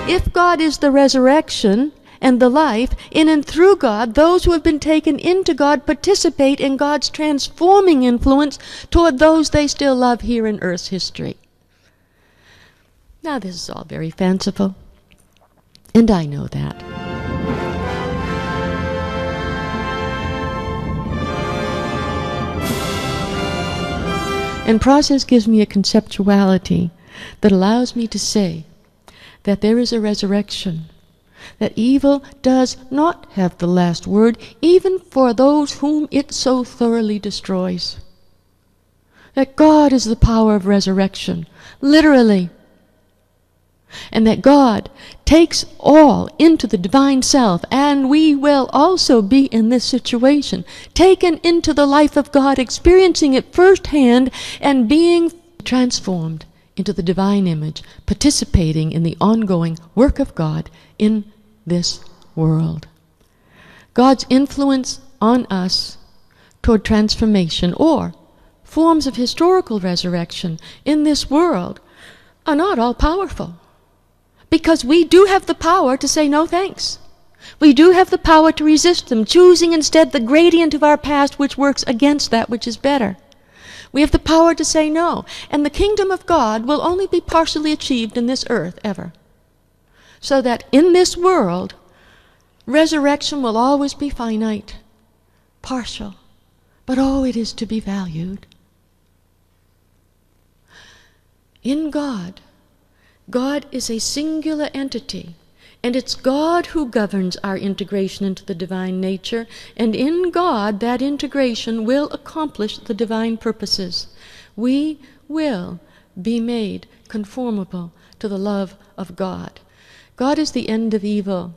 If God is the resurrection and the life, in and through God, those who have been taken into God participate in God's transforming influence toward those they still love here in Earth's history. Now, this is all very fanciful, and I know that. And process gives me a conceptuality that allows me to say that there is a resurrection, that evil does not have the last word, even for those whom it so thoroughly destroys. That God is the power of resurrection, literally. And that God takes all into the divine self, and we will also be in this situation, taken into the life of God, experiencing it firsthand, and being transformed into the divine image, participating in the ongoing work of God in this world. God's influence on us toward transformation, or forms of historical resurrection in this world, are not all powerful. Because we do have the power to say no thanks. We do have the power to resist them, choosing instead the gradient of our past which works against that which is better. We have the power to say no, and the kingdom of God will only be partially achieved in this earth ever. So that in this world, resurrection will always be finite, partial, but oh, it is to be valued. In God, God is a singular entity, and it's God who governs our integration into the divine nature, and in God that integration will accomplish the divine purposes. We will be made conformable to the love of God. God is the end of evil.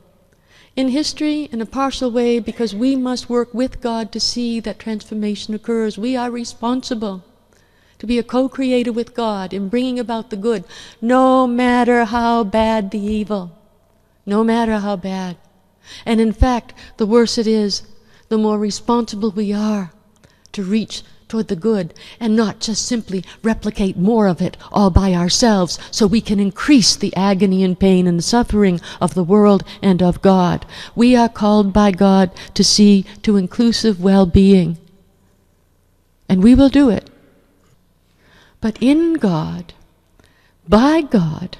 In history, in a partial way, because we must work with God to see that transformation occurs. We are responsible to be a co-creator with God in bringing about the good, no matter how bad the evil, no matter how bad. And in fact, the worse it is, the more responsible we are to reach toward the good and not just simply replicate more of it all by ourselves so we can increase the agony and pain and suffering of the world and of God. We are called by God to see to inclusive well-being, and we will do it. But in God, by God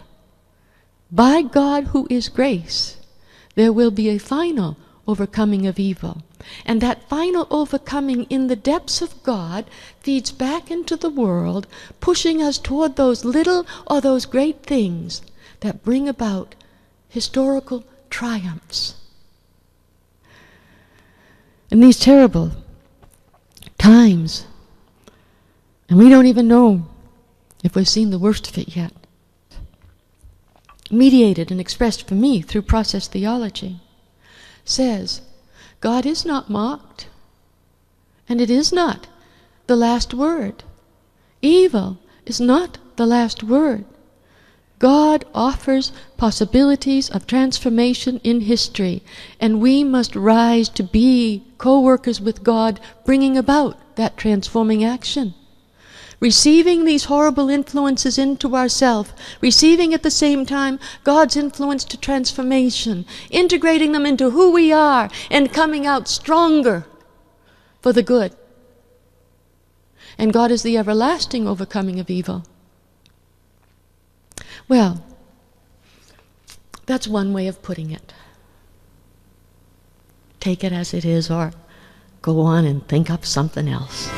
who is grace, there will be a final overcoming of evil. And that final overcoming in the depths of God feeds back into the world, pushing us toward those little or those great things that bring about historical triumphs. In these terrible times, and we don't even know if we've seen the worst of it yet, mediated and expressed for me through process theology, says, God is not mocked, and it is not the last word. Evil is not the last word. God offers possibilities of transformation in history, and we must rise to be co-workers with God, bringing about that transforming action. Receiving these horrible influences into ourself, receiving at the same time God's influence to transformation, integrating them into who we are, and coming out stronger for the good. And God is the everlasting overcoming of evil. Well, that's one way of putting it. Take it as it is, or go on and think up something else.